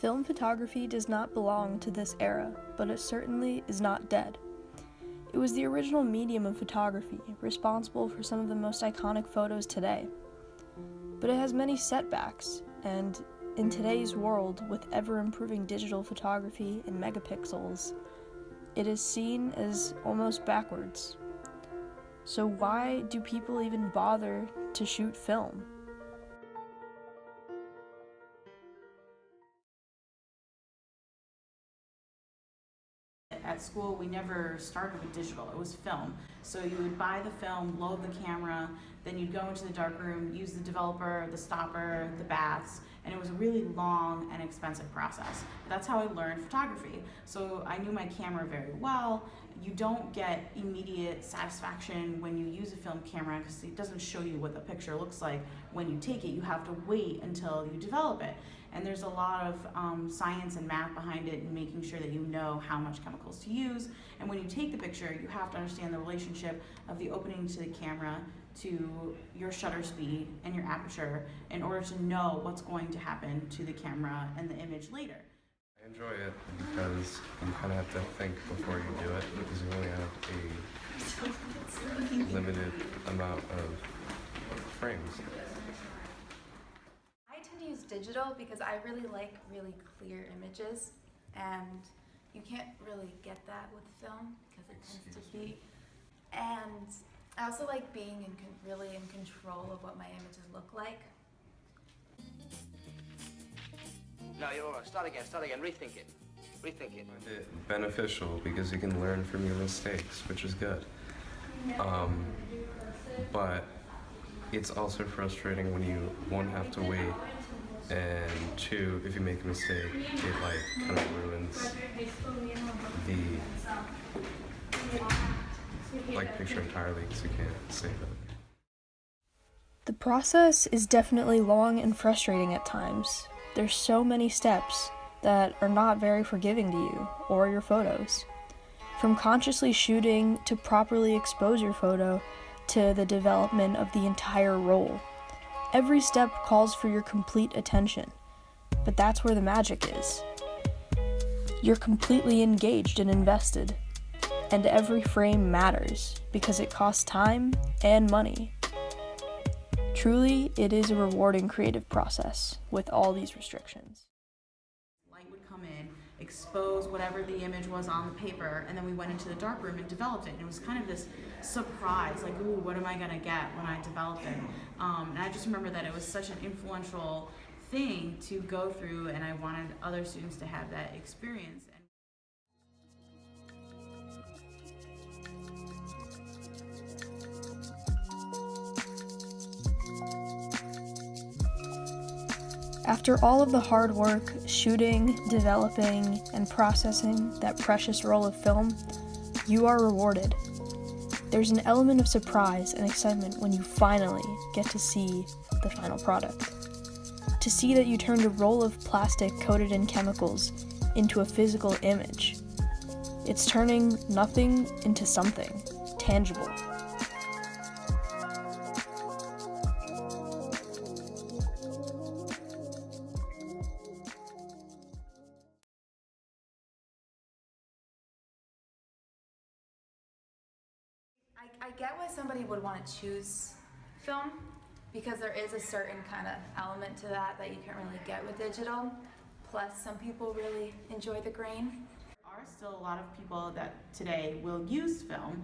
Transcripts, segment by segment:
Film photography does not belong to this era, but it certainly is not dead. It was the original medium of photography, responsible for some of the most iconic photos today. But it has many setbacks, and in today's world, with ever-improving digital photography and megapixels, it is seen as almost backwards. So why do people even bother to shoot film? At school, we never started with digital, it was film. So you would buy the film, load the camera, then you'd go into the darkroom, use the developer, the stopper, the baths, and it was a really long and expensive process. That's how I learned photography. So I knew my camera very well. You don't get immediate satisfaction when you use a film camera because it doesn't show you what the picture looks like when you take it. You have to wait until you develop it. And there's a lot of science and math behind it and making sure that you know how much chemicals to use. And when you take the picture, you have to understand the relationship of the opening to the camera to your shutter speed and your aperture in order to know what's going to happen to the camera and the image later. I enjoy it because you kind of have to think before you do it because you only have a limited amount of frames. I tend to use digital because I really like really clear images, and you can't really get that with film because it tends to be. And I also like being really in control of what my images look like. No, you're all right. Start again, rethink it. Rethink it. I find it beneficial because you can learn from your mistakes, which is good. But it's also frustrating when you, one, have to wait, and two, if you make a mistake, it kind of ruins the picture entirely because you can't save it. The process is definitely long and frustrating at times. There's so many steps that are not very forgiving to you or your photos. From consciously shooting to properly expose your photo to the development of the entire roll. Every step calls for your complete attention, but that's where the magic is. You're completely engaged and invested, and every frame matters because it costs time and money. Truly, it is a rewarding creative process with all these restrictions. Light would come in, expose whatever the image was on the paper, and then we went into the darkroom and developed it. And it was kind of this surprise, like, ooh, what am I gonna get when I developed it? And I just remember that it was such an influential thing to go through, and I wanted other students to have that experience. After all of the hard work, shooting, developing, and processing that precious roll of film, you are rewarded. There's an element of surprise and excitement when you finally get to see the final product. To see that you turned a roll of plastic coated in chemicals into a physical image. It's turning nothing into something tangible. I get why somebody would want to choose film because there is a certain kind of element to that you can't really get with digital. Plus, some people really enjoy the grain. There are still a lot of people that today will use film.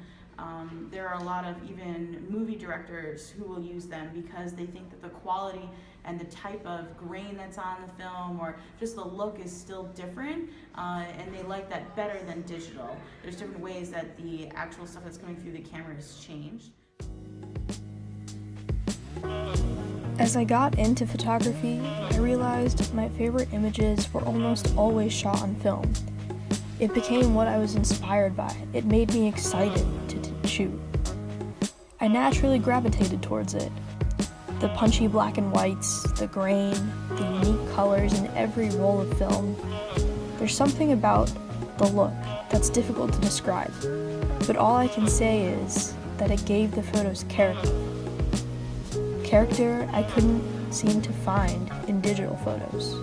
There are a lot of even movie directors who will use them because they think that the quality and the type of grain that's on the film or just the look is still different, and they like that better than digital. There's different ways that the actual stuff that's coming through the camera has changed. As I got into photography, I realized my favorite images were almost always shot on film. It became what I was inspired by. It made me excited to shoot. I naturally gravitated towards it. The punchy black and whites, the grain, the unique colors in every roll of film. There's something about the look that's difficult to describe, but all I can say is that it gave the photos character. Character I couldn't seem to find in digital photos.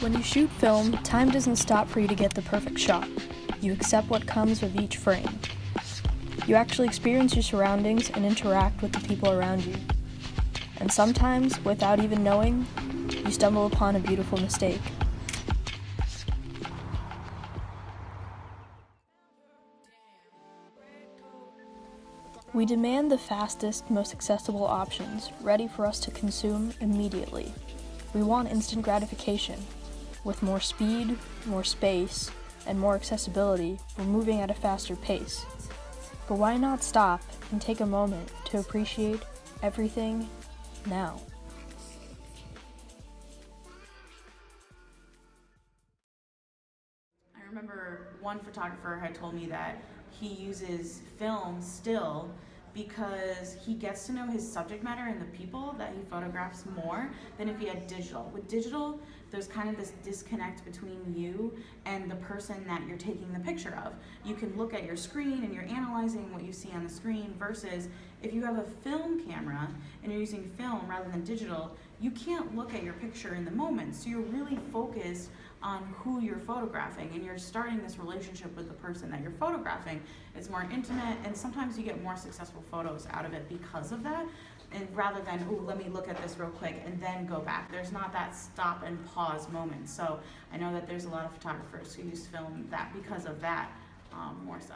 When you shoot film, time doesn't stop for you to get the perfect shot. You accept what comes with each frame. You actually experience your surroundings and interact with the people around you. And sometimes, without even knowing, you stumble upon a beautiful mistake. We demand the fastest, most accessible options, ready for us to consume immediately. We want instant gratification. With more speed, more space, and more accessibility, we're moving at a faster pace. But why not stop and take a moment to appreciate everything now? I remember one photographer had told me that he uses film still because he gets to know his subject matter and the people that he photographs more than if he had digital. With digital, there's kind of this disconnect between you and the person that you're taking the picture of. You can look at your screen and you're analyzing what you see on the screen, versus if you have a film camera and you're using film rather than digital, you can't look at your picture in the moment. So you're really focused on who you're photographing, and you're starting this relationship with the person that you're photographing. It's more intimate, and sometimes you get more successful photos out of it because of that, and rather than, oh, let me look at this real quick and then go back. There's not that stop and pause moment. So I know that there's a lot of photographers who use film that because of that, more so.